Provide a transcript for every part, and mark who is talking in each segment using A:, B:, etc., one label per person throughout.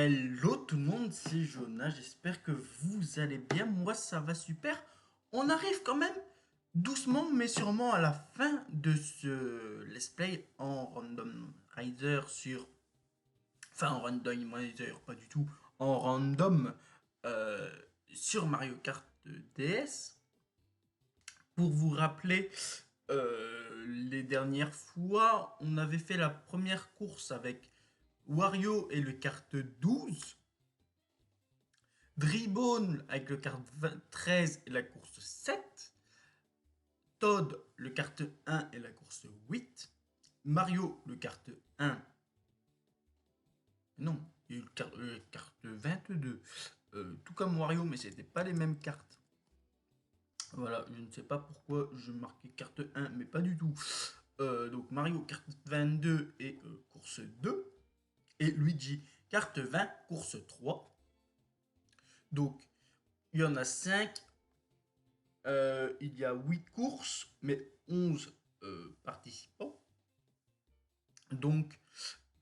A: Hello tout le monde, c'est Jonah, j'espère que vous allez bien, moi ça va super. On arrive quand même doucement mais sûrement à la fin de ce let's play en randomizer sur... Enfin en randomizer, pas du tout, en random euh, sur Mario Kart DS. Pour vous rappeler, les dernières fois, on avait fait la première course avec Wario et le kart 12. Dribone avec le kart 13 et la course 7. Todd le kart 1 et la course 8. Mario le kart 1. Non, il y a eu le kart 22. Tout comme Wario, mais c'était pas les mêmes cartes. Voilà, je ne sais pas pourquoi je marquais carte 1, mais pas du tout. Donc Mario carte 22 et course 2. Et Luigi carte 20, course 3. Donc il y en a 5. Il y a 8 courses, mais 11 participants. Donc,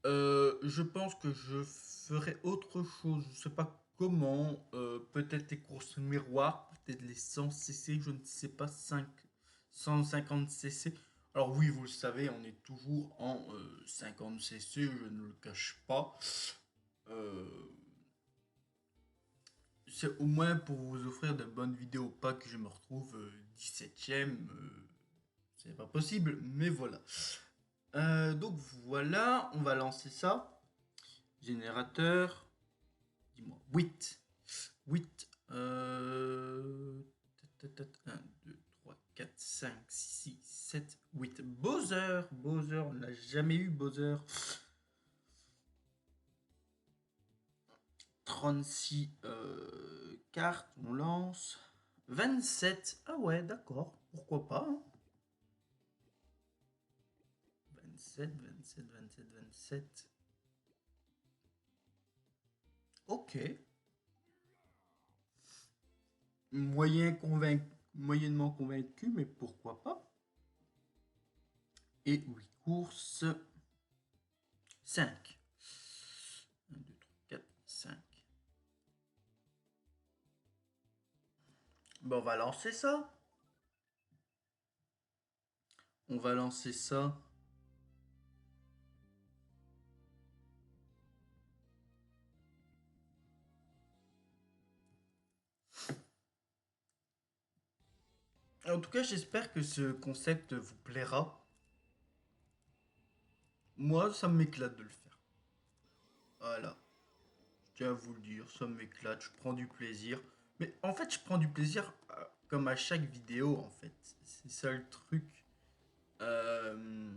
A: je pense que je ferai autre chose. Je ne sais pas comment. Peut-être les courses miroirs, peut-être les 100 cc, je ne sais pas, 150 cc. Alors oui, vous le savez, on est toujours en 50 cc, je ne le cache pas. Euh, c'est au moins pour vous offrir de bonnes vidéos, pas que je me retrouve 17ème. C'est pas possible, mais voilà. Donc voilà, on va lancer ça. Générateur, dis-moi, 8. 8. 1, 2, 3, 4, 5, 6, 7, 8. Bowser. Bowser, on n'a jamais eu Bowser. 36 cartes, on lance. 27. Ah ouais, d'accord. Pourquoi pas, hein. 27, 27, 27, 27. Ok. Moyennement convaincu, mais pourquoi pas. Et 8 courses. 5. 1, 2, 3, 4, 5. Bon, on va lancer ça. On va lancer ça. En tout cas, j'espère que ce concept vous plaira. Moi, ça m'éclate de le faire. Voilà. Je tiens à vous le dire, ça m'éclate, je prends du plaisir. Mais en fait, je prends du plaisir comme à chaque vidéo, en fait. C'est ça le truc. Euh,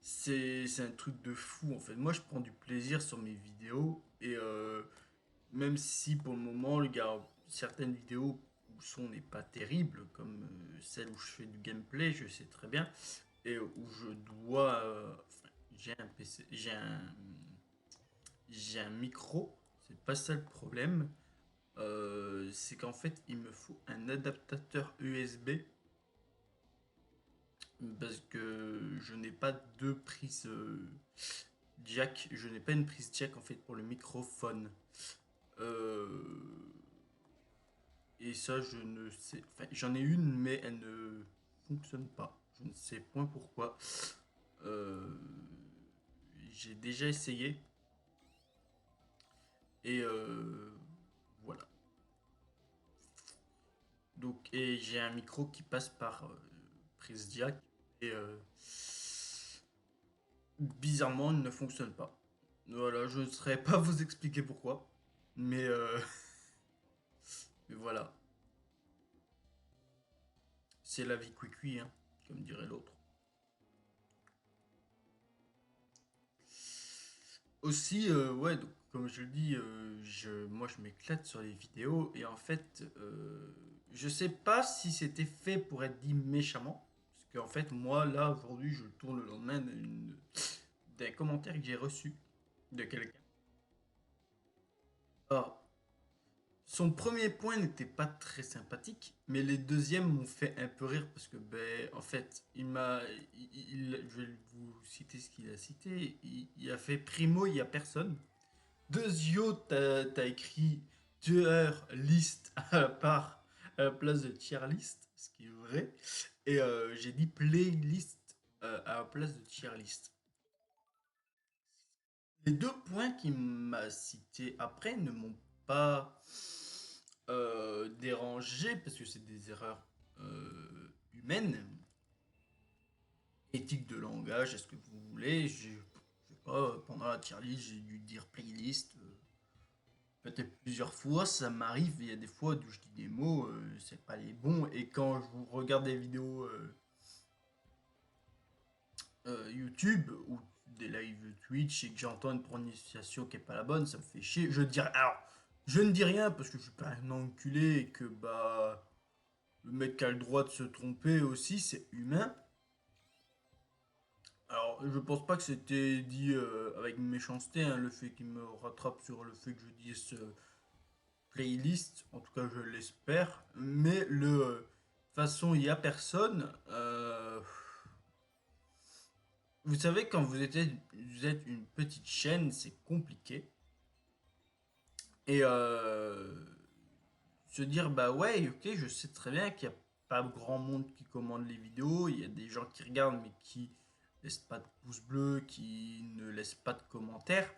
A: c'est un truc de fou, en fait. Moi, je prends du plaisir sur mes vidéos. Et même si pour le moment, il y a certaines vidéos où le son n'est pas terrible, comme celle où je fais du gameplay, je sais très bien, et où je dois... enfin, j'ai un PC, j'ai un micro, c'est pas ça le problème. C'est qu'en fait, il me faut un adaptateur USB parce que je n'ai pas de prise jack. Je n'ai pas une prise jack en fait pour le microphone. Euh, et ça, je ne sais. Enfin, j'en ai une, mais elle ne fonctionne pas. Je ne sais point pourquoi. Euh, j'ai déjà essayé et voilà. Donc, et j'ai un micro qui passe par prise jack et bizarrement, il ne fonctionne pas. Voilà, je ne saurais pas vous expliquer pourquoi, mais, mais voilà, c'est la vie cuicui, hein, comme dirait l'autre. Aussi, ouais, donc, comme je le dis, moi je m'éclate sur les vidéos et en fait, je sais pas si c'était fait pour être dit méchamment, parce qu'en fait, moi là aujourd'hui, je tourne le lendemain d'un commentaire que j'ai reçu de quelqu'un. Ah, Son premier point n'était pas très sympathique, mais les deuxièmes m'ont fait un peu rire parce que, ben, en fait, je vais vous citer ce qu'il a cité. Il a fait primo, il y a personne. Deuxio, t'as écrit tier list à la place de tier list, ce qui est vrai. Et j'ai dit playlist à la place de tier list. Les deux points qu'il m'a cités après ne m'ont pas dérangé parce que c'est des erreurs humaines, éthique de langage, est-ce que vous voulez. Je sais pas, pendant la tier list, j'ai dû dire playlist. Peut-être plusieurs fois, ça m'arrive, il y a des fois où je dis des mots, c'est pas les bons, et quand je regarde des vidéos YouTube ou des lives Twitch et que j'entends une prononciation qui est pas la bonne, ça me fait chier. Alors, je ne dis rien parce que je suis pas un enculé et que bah le mec a le droit de se tromper aussi, c'est humain. Alors, je pense pas que c'était dit avec méchanceté, hein, le fait qu'il me rattrape sur le fait que je dise playlist, en tout cas je l'espère, mais de toute façon il y a personne. Vous savez, quand vous êtes une petite chaîne, c'est compliqué. Et se dire, bah ouais, ok, je sais très bien qu'il n'y a pas grand monde qui commande les vidéos, il y a des gens qui regardent mais qui laissent pas de pouce bleu, qui ne laissent pas de commentaires.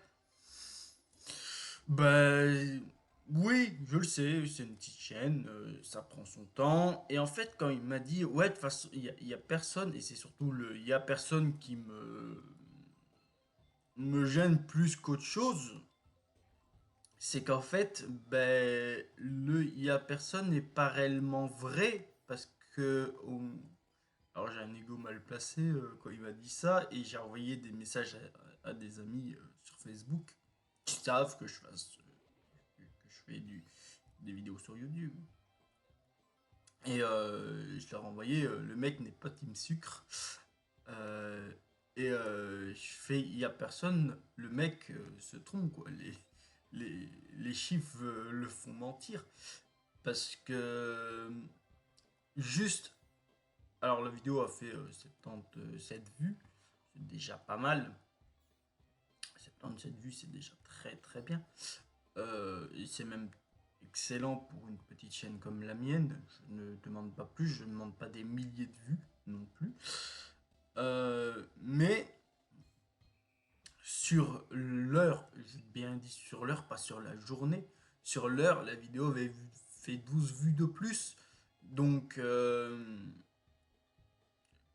A: Bah oui, je le sais, c'est une petite chaîne, ça prend son temps. Et en fait, quand il m'a dit, ouais, de toute façon, il y a personne, et c'est surtout il y a personne qui me gêne plus qu'autre chose, c'est qu'en fait, ben, il y a personne n'est pas réellement vrai, parce que, alors j'ai un ego mal placé quand il m'a dit ça, et j'ai envoyé des messages à des amis sur Facebook qui savent que que je fais des vidéos sur YouTube. Et je leur ai envoyé, le mec n'est pas team sucre. Euh, et je fais, il y a personne, le mec se trompe, quoi. Les chiffres le font mentir. Parce que juste, alors la vidéo a fait 77 vues, c'est déjà pas mal. 77 vues, c'est déjà très très bien. Et c'est même excellent pour une petite chaîne comme la mienne. Je ne demande pas plus, je ne demande pas des milliers de vues non plus. Mais sur l'heure, j'ai bien dit sur l'heure, pas sur la journée. Sur l'heure, la vidéo avait fait 12 vues de plus. Donc, que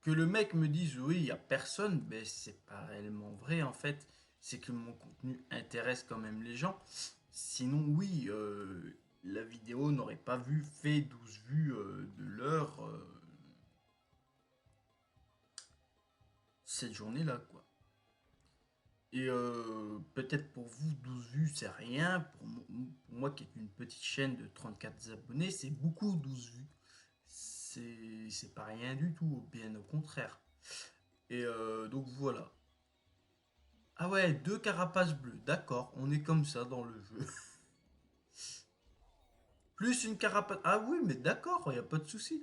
A: le mec me dise oui, il n'y a personne, ben, c'est pas réellement vrai en fait. C'est que mon contenu intéresse quand même les gens. Sinon, oui, la vidéo n'aurait pas fait 12 vues de l'heure cette journée-là, quoi. Et peut-être pour vous, 12 vues, c'est rien. Pour moi, qui est une petite chaîne de 34 abonnés, c'est beaucoup 12 vues. C'est pas rien du tout, bien au contraire. Et donc voilà. Ah ouais, deux carapaces bleues, d'accord, on est comme ça dans le jeu. Plus une carapace. Ah oui, mais d'accord, il n'y a pas de souci.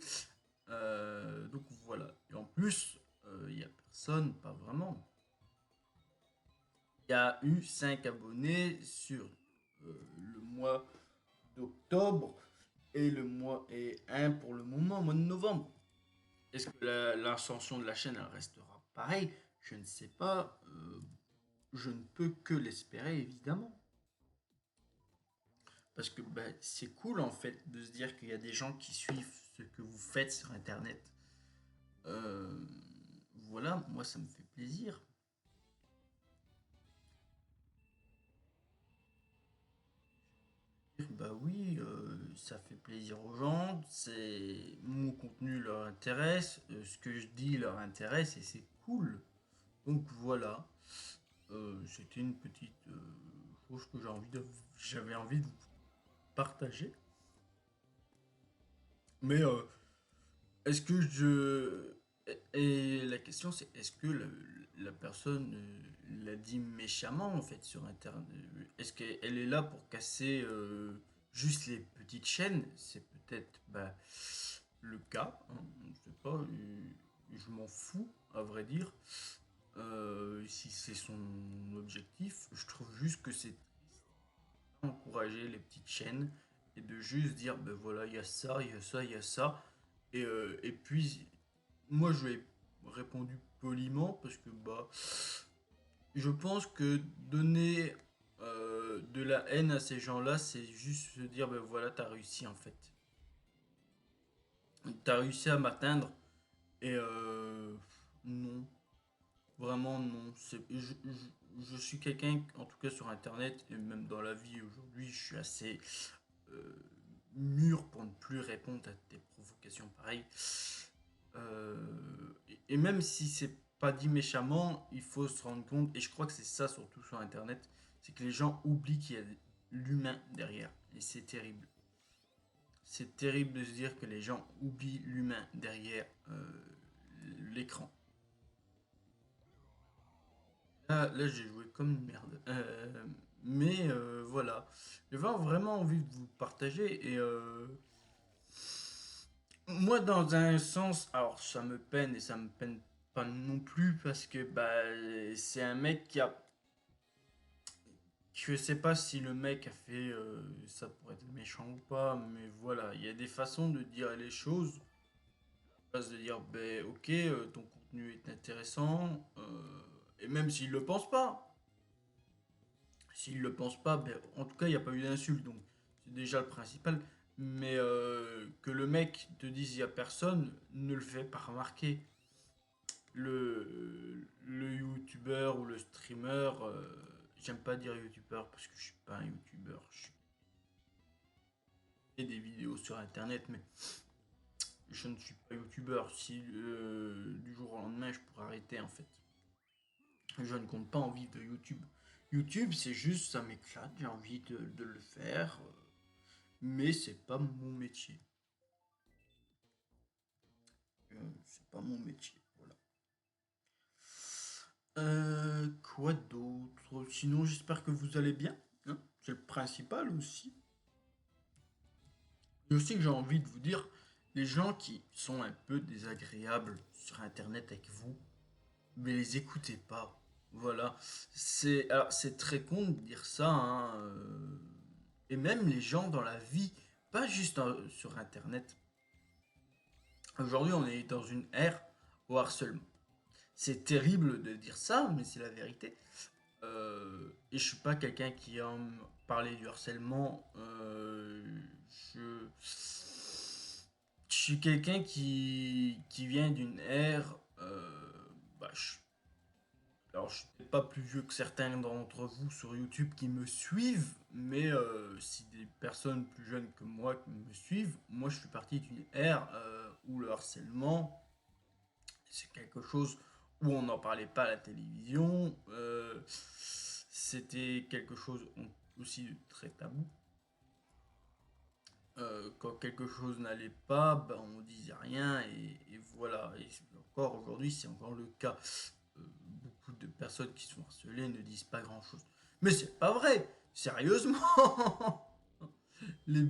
A: Donc voilà. Et en plus, il n'y a personne, pas vraiment. Il y a eu 5 abonnés sur le mois d'octobre et un pour le moment, au mois de novembre. Est-ce que l'ascension de la chaîne elle restera pareil? Je ne sais pas. Je ne peux que l'espérer, évidemment. Parce que bah, c'est cool en fait de se dire qu'il y a des gens qui suivent ce que vous faites sur Internet. Euh, voilà, moi ça me fait plaisir. Bah oui, ça fait plaisir aux gens, c'est mon contenu leur intéresse, ce que je dis leur intéresse et c'est cool. Donc voilà, c'était une petite chose que j'avais envie de vous partager. Mais est-ce que je... Et la question c'est, est-ce que la personne l'a dit méchamment en fait sur Internet? Est-ce qu'elle est là pour casser juste les petites chaînes, c'est peut-être le cas, hein, je sais pas, je m'en fous, à vrai dire. Si c'est son objectif, je trouve juste que c'est encourager les petites chaînes et de juste dire, ben voilà, il y a ça, il y a ça, il y a ça. Et puis, moi, je lui ai répondu poliment parce que je pense que donner de la haine à ces gens-là, c'est juste se dire, ben voilà, t'as réussi en fait. T'as réussi à m'atteindre et non, vraiment non. Je suis quelqu'un, en tout cas sur Internet et même dans la vie aujourd'hui, je suis assez euh, mûr pour ne plus répondre à des provocations pareilles. Et même si c'est pas dit méchamment, il faut se rendre compte, et je crois que c'est ça surtout sur Internet, c'est que les gens oublient qu'il y a l'humain derrière. Et c'est terrible. C'est terrible de se dire que les gens oublient l'humain derrière l'écran. Là j'ai joué comme une merde. Mais voilà. J'avais vraiment envie de vous partager. Et moi, dans un sens, alors ça me peine et ça me peine pas non plus parce que c'est un mec qui a. Je sais pas si le mec a fait ça pour être méchant ou pas, mais voilà, il y a des façons de dire les choses. Place de dire, ben ok, ton contenu est intéressant, et même s'il le pense pas, s'il le pense pas, ben, en tout cas, il n'y a pas eu d'insulte, donc c'est déjà le principal. Mais que le mec te dise il y a personne, ne le fait pas remarquer. Le youtubeur ou le streamer, j'aime pas dire youtubeur parce que je suis pas un youtubeur, je fais des vidéos sur internet, mais je ne suis pas youtubeur. Si du jour au lendemain je pourrais arrêter en fait. Je ne compte pas en vivre de YouTube. YouTube, c'est juste, ça m'éclate, j'ai envie de le faire, mais c'est pas mon métier. C'est pas mon métier, voilà. Quoi d'autre? Sinon, j'espère que vous allez bien, hein. C'est le principal aussi. Et aussi que j'ai envie de vous dire, les gens qui sont un peu désagréables sur Internet avec vous, mais les écoutez pas. Voilà. C'est très con de dire ça, hein, et même les gens dans la vie, pas juste sur Internet. Aujourd'hui, on est dans une ère au harcèlement. C'est terrible de dire ça, mais c'est la vérité. Et je suis pas quelqu'un qui aime parler du harcèlement. Je, je suis quelqu'un qui vient d'une ère. Bah, je, alors, je suis peut-être pas plus vieux que certains d'entre vous sur YouTube qui me suivent, mais si des personnes plus jeunes que moi me suivent, moi je suis parti d'une ère où le harcèlement, c'est quelque chose où on n'en parlait pas à la télévision, c'était quelque chose aussi de très tabou. Quand quelque chose n'allait pas, on disait rien et voilà. Et encore aujourd'hui, c'est encore le cas. Beaucoup de personnes qui sont harcelées ne disent pas grand chose. Mais c'est pas vrai, sérieusement, les,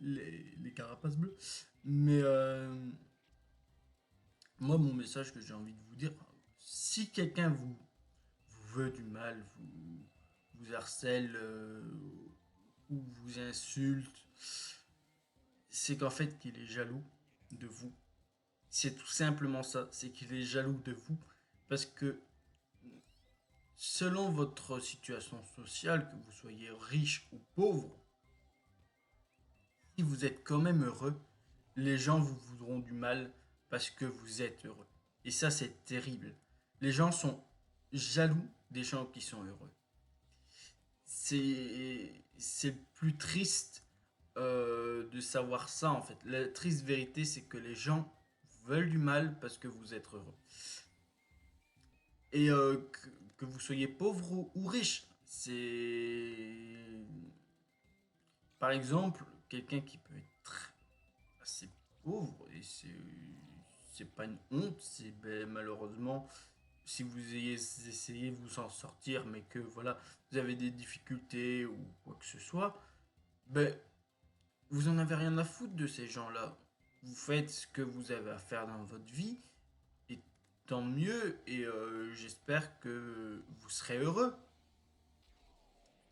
A: les carapaces bleues. Mais moi, mon message que j'ai envie de vous dire, si quelqu'un vous veut du mal, vous harcèle ou vous insulte, c'est qu'en fait qu'il est jaloux de vous. C'est tout simplement ça, c'est qu'il est jaloux de vous parce que selon votre situation sociale, que vous soyez riche ou pauvre, si vous êtes quand même heureux, les gens vous voudront du mal parce que vous êtes heureux. Et ça, c'est terrible. Les gens sont jaloux des gens qui sont heureux. C'est le plus triste de savoir ça en fait. La triste vérité, c'est que les gens veulent du mal parce que vous êtes heureux. Et que vous soyez pauvre ou riche, c'est par exemple quelqu'un qui peut être assez pauvre et c'est pas une honte, c'est malheureusement si vous ayez essayé de vous en sortir mais que voilà vous avez des difficultés ou quoi que ce soit, ben Vous en avez rien à foutre de ces gens-là. Vous faites ce que vous avez à faire dans votre vie, et tant mieux, et j'espère que vous serez heureux.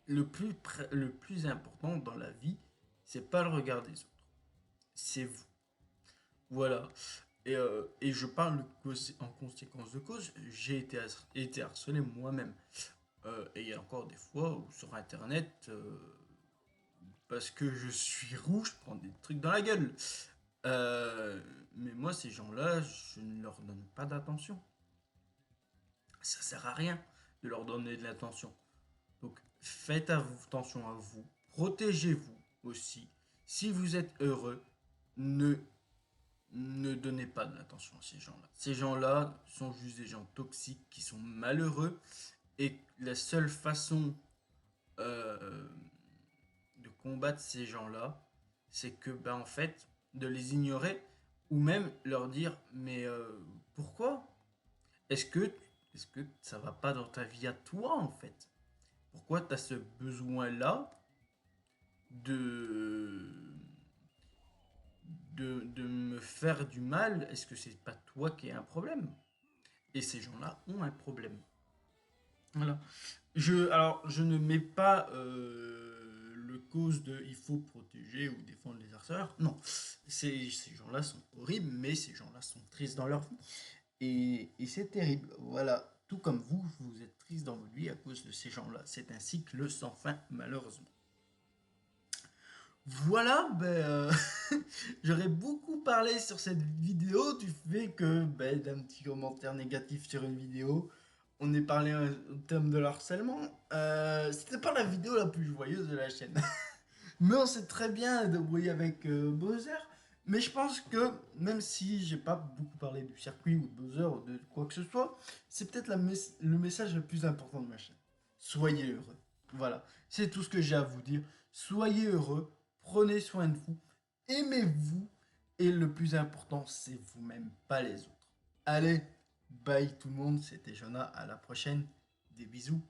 A: Le plus important dans la vie, c'est pas le regard des autres, c'est vous. Voilà. Et je parle en conséquence de cause, j'ai été harcelé moi-même. Et il y a encore des fois où sur internet, parce que je suis rouge, je prends des trucs dans la gueule. Mais moi, ces gens-là, je ne leur donne pas d'attention. Ça sert à rien de leur donner de l'attention. Donc, faites attention à vous. Protégez-vous aussi. Si vous êtes heureux, ne, ne donnez pas de l'attention à ces gens-là. Ces gens-là sont juste des gens toxiques qui sont malheureux. Et la seule façon euh, de combattre ces gens-là, c'est que, ben, en fait, de les ignorer ou même leur dire, mais pourquoi est-ce que, est-ce que ça va pas dans ta vie à toi, en fait? Pourquoi tu as ce besoin-là de, de me faire du mal? Est-ce que c'est pas toi qui as un problème? Et ces gens-là ont un problème. Voilà. Alors, je ne mets pas le cause de il faut protéger ou défendre les harceleurs. Non, ces gens-là sont horribles, mais ces gens-là sont tristes dans leur vie. Et c'est terrible. Voilà. Tout comme vous, vous êtes triste dans votre vie à cause de ces gens-là. C'est un cycle sans fin, malheureusement. Voilà, j'aurais beaucoup parlé sur cette vidéo du fait que d'un petit commentaire négatif sur une vidéo, on est parlé au terme de l'harcèlement. C'était pas la vidéo la plus joyeuse de la chaîne. Mais on s'est très bien débrouillé avec Bowser. Mais je pense que même si j'ai pas beaucoup parlé du circuit ou de Bowser ou de quoi que ce soit, c'est peut-être le message le plus important de ma chaîne. Soyez heureux. Voilà, c'est tout ce que j'ai à vous dire. Soyez heureux, prenez soin de vous, aimez-vous, et le plus important, c'est vous-même, pas les autres. Allez, bye tout le monde, c'était Jonah, à la prochaine, des bisous.